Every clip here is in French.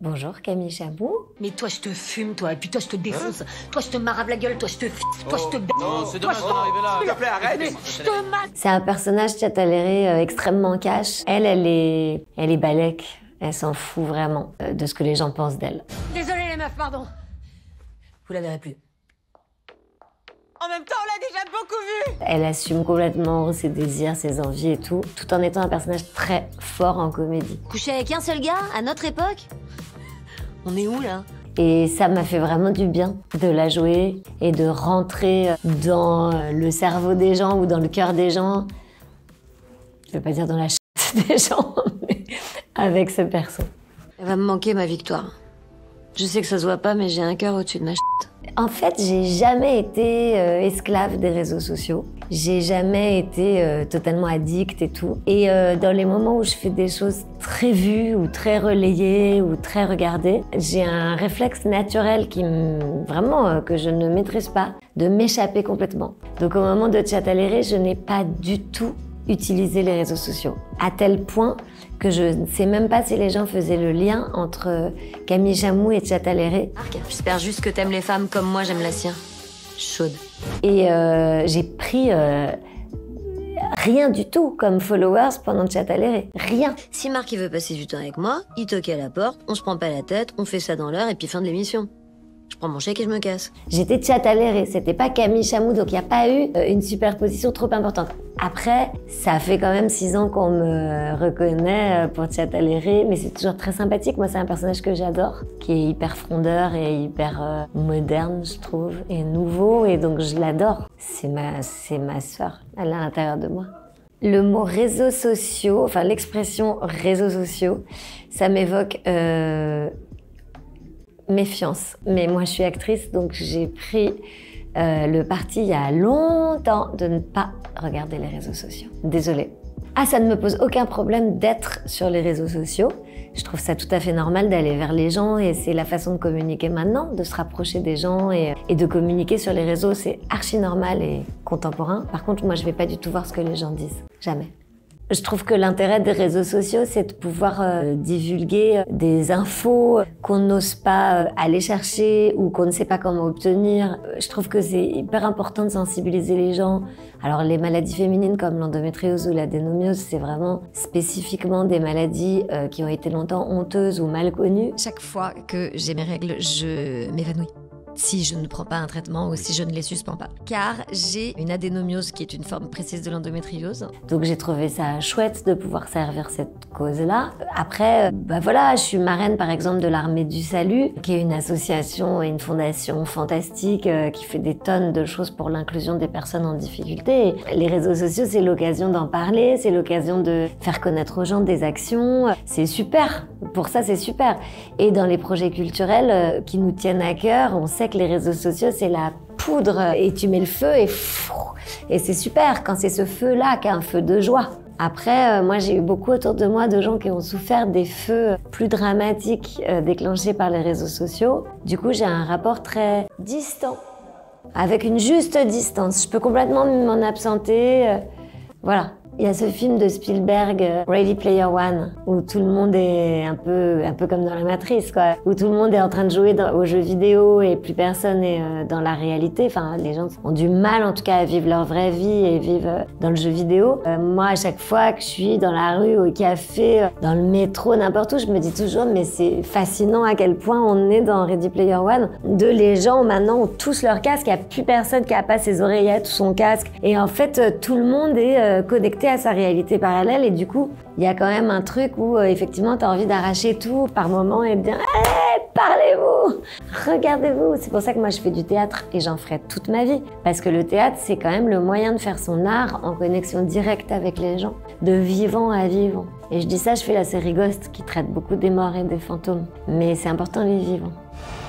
Bonjour Camille Chamou. Mais toi je te fume toi, et puis toi je te défonce, toi je te marave la gueule, toi je te toi je te Non, c'est dommage d'en arriver là. S'il te plaît, arrête. Mais je te mate. C'est un personnage Tchattaléré extrêmement cash. Elle est balèque. Elle s'en fout vraiment de ce que les gens pensent d'elle. Désolée les meufs, pardon. Vous la verrez plus. En même temps, on l'a déjà beaucoup vu. Elle assume complètement ses désirs, ses envies et tout en étant un personnage très fort en comédie. Coucher avec un seul gars, à notre époque? On est où là? Et ça m'a fait vraiment du bien de la jouer et de rentrer dans le cerveau des gens ou dans le cœur des gens. Je vais pas dire dans la chatte des gens, mais avec ce perso. Elle va me manquer ma victoire. Je sais que ça se voit pas, mais j'ai un cœur au-dessus de ma chatte. En fait, j'ai jamais été esclave des réseaux sociaux. J'ai jamais été totalement addict et tout. Et dans les moments où je fais des choses très vues ou très relayées ou très regardées, j'ai un réflexe naturel vraiment que je ne maîtrise pas, de m'échapper complètement. Donc au moment de Tchattaléré, je n'ai pas du tout utilisé les réseaux sociaux. À tel point que je ne sais même pas si les gens faisaient le lien entre Camille Chamou et Tchattaléré. J'espère juste que t'aimes les femmes comme moi j'aime la sien. Chaude. Et j'ai pris rien du tout comme followers pendant Tchattaléré. Rien. Si Marc il veut passer du temps avec moi, il toque à la porte, on se prend pas la tête, on fait ça dans l'heure et puis fin de l'émission. Je prends mon chèque et je me casse. J'étais Tchattaléré, c'était pas Camille Chamou, donc il n'y a pas eu une superposition trop importante. Après, ça fait quand même 6 ans qu'on me reconnaît pour Tchattaléré, mais c'est toujours très sympathique. Moi, c'est un personnage que j'adore, qui est hyper frondeur et hyper moderne, je trouve, et nouveau, et donc je l'adore. C'est ma sœur, elle est à l'intérieur de moi. Le mot réseaux sociaux, enfin l'expression réseaux sociaux, ça m'évoque méfiance. Mais moi, je suis actrice, donc j'ai pris le parti il y a longtemps de ne pas regarder les réseaux sociaux. Désolée. Ah, ça ne me pose aucun problème d'être sur les réseaux sociaux. Je trouve ça tout à fait normal d'aller vers les gens et c'est la façon de communiquer maintenant, de se rapprocher des gens et de communiquer sur les réseaux. C'est archi normal et contemporain. Par contre, moi, je vais pas du tout voir ce que les gens disent. Jamais. Je trouve que l'intérêt des réseaux sociaux, c'est de pouvoir divulguer des infos qu'on n'ose pas aller chercher ou qu'on ne sait pas comment obtenir. Je trouve que c'est hyper important de sensibiliser les gens. Alors les maladies féminines comme l'endométriose ou l'adénomiose, c'est vraiment spécifiquement des maladies qui ont été longtemps honteuses ou mal connues. Chaque fois que j'ai mes règles, je m'évanouis. Si je ne prends pas un traitement ou si je ne les suspends pas. Car j'ai une adénomiose qui est une forme précise de l'endométriose. Donc j'ai trouvé ça chouette de pouvoir servir cette cause-là. Après, voilà, je suis marraine par exemple de l'Armée du Salut, qui est une association et une fondation fantastique qui fait des tonnes de choses pour l'inclusion des personnes en difficulté. Et les réseaux sociaux, c'est l'occasion d'en parler, c'est l'occasion de faire connaître aux gens des actions. C'est super, pour ça c'est super. Et dans les projets culturels qui nous tiennent à cœur, on sait que les réseaux sociaux, c'est la poudre et tu mets le feu et c'est super quand c'est ce feu-là qui est un feu de joie. Après, moi, j'ai eu beaucoup autour de moi de gens qui ont souffert des feux plus dramatiques déclenchés par les réseaux sociaux. Du coup, j'ai un rapport très distant, avec une juste distance. Je peux complètement m'en absenter, voilà. Il y a ce film de Spielberg, Ready Player One, où tout le monde est un peu comme dans la Matrice, quoi. Où tout le monde est en train de jouer aux jeux vidéo et plus personne n'est dans la réalité. Enfin, les gens ont du mal, en tout cas, à vivre leur vraie vie et vivre dans le jeu vidéo. Moi, à chaque fois que je suis dans la rue, au café, dans le métro, n'importe où, je me dis toujours, mais c'est fascinant à quel point on est dans Ready Player One. Les gens, maintenant, ont tous leur casque. Il n'y a plus personne qui n'a pas ses oreillettes ou son casque. Et en fait, tout le monde est connecté à sa réalité parallèle et du coup, il y a quand même un truc où effectivement, tu as envie d'arracher tout par moment et de dire hey, parlez-vous, regardez-vous. C'est pour ça que moi, je fais du théâtre et j'en ferai toute ma vie. Parce que le théâtre, c'est quand même le moyen de faire son art en connexion directe avec les gens, de vivant à vivant. Et je dis ça, je fais la série Ghost qui traite beaucoup des morts et des fantômes. Mais c'est important les vivants.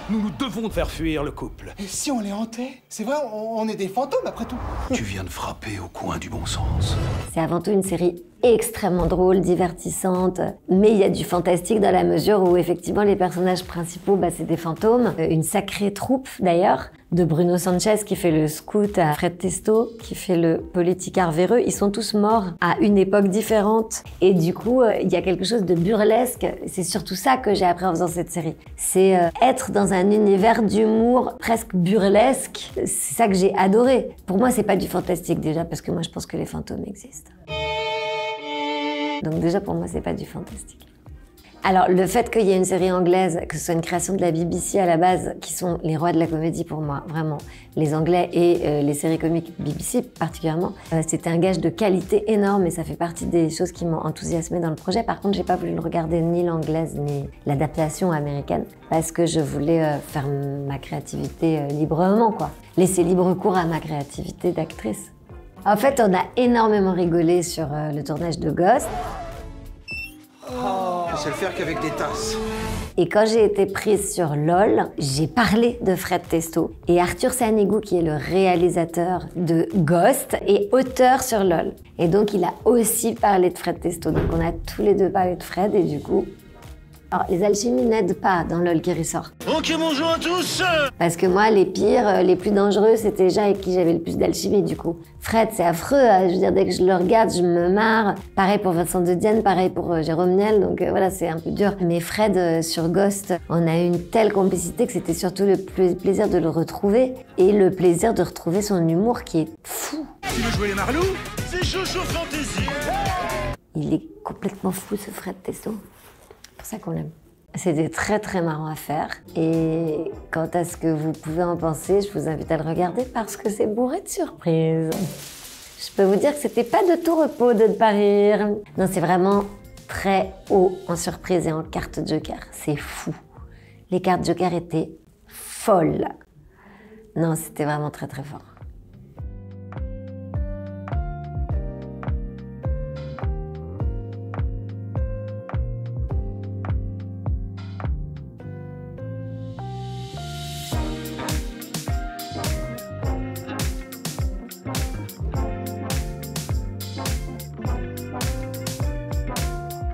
Nous devons faire fuir le couple. Et si on les hantait? C'est vrai, on est des fantômes après tout. Tu viens de frapper au coin du bon sens. C'est avant tout une série extrêmement drôle, divertissante, mais il y a du fantastique dans la mesure où effectivement les personnages principaux, c'est des fantômes. Une sacrée troupe d'ailleurs, de Bruno Sanchez qui fait le scout à Fred Testo, qui fait le politicard véreux. Ils sont tous morts à une époque différente. Et du coup, il y a quelque chose de burlesque. C'est surtout ça que j'ai appris en faisant cette série. C'est être dans un univers d'humour presque burlesque. C'est ça que j'ai adoré. Pour moi, c'est pas du fantastique déjà, parce que moi, je pense que les fantômes existent. Donc déjà, pour moi, c'est pas du fantastique. Alors, le fait qu'il y ait une série anglaise, que ce soit une création de la BBC à la base, qui sont les rois de la comédie pour moi, vraiment, les Anglais et les séries comiques BBC particulièrement, c'était un gage de qualité énorme et ça fait partie des choses qui m'ont enthousiasmée dans le projet. Par contre, j'ai pas voulu le regarder ni l'anglaise ni l'adaptation américaine parce que je voulais faire ma créativité librement, quoi. Laisser libre cours à ma créativité d'actrice. En fait, on a énormément rigolé sur le tournage de Ghost. Je sais le faire qu'avec des tasses. Et quand j'ai été prise sur LOL, j'ai parlé de Fred Testo. Et Arthur Sanigou, qui est le réalisateur de Ghost, est auteur sur LOL. Et donc, il a aussi parlé de Fred Testo. Donc, on a tous les deux parlé de Fred et du coup... Alors, les alchimies n'aident pas dans LOL qui ressort. Ok, bonjour à tous. Parce que moi, les pires, les plus dangereux, c'était déjà avec qui j'avais le plus d'alchimie, du coup. Fred, c'est affreux, je veux dire, dès que je le regarde, je me marre. Pareil pour Vincent de Dienne, pareil pour Jérôme Niel, donc voilà, c'est un peu dur. Mais Fred, sur Ghost, on a eu une telle complicité que c'était surtout le plaisir de le retrouver et le plaisir de retrouver son humour qui est fou. Tu veux jouer les marlous? C'est Jojo Fantasy. Il est complètement fou, ce Fred Testo. C'est pour ça qu'on l'aime. C'était très très marrant à faire et quant à ce que vous pouvez en penser, je vous invite à le regarder parce que c'est bourré de surprises. Je peux vous dire que c'était pas de tout repos de ne pas rire. Non, c'est vraiment très haut en surprise et en carte joker. C'est fou. Les cartes joker étaient folles. Non, c'était vraiment très très fort.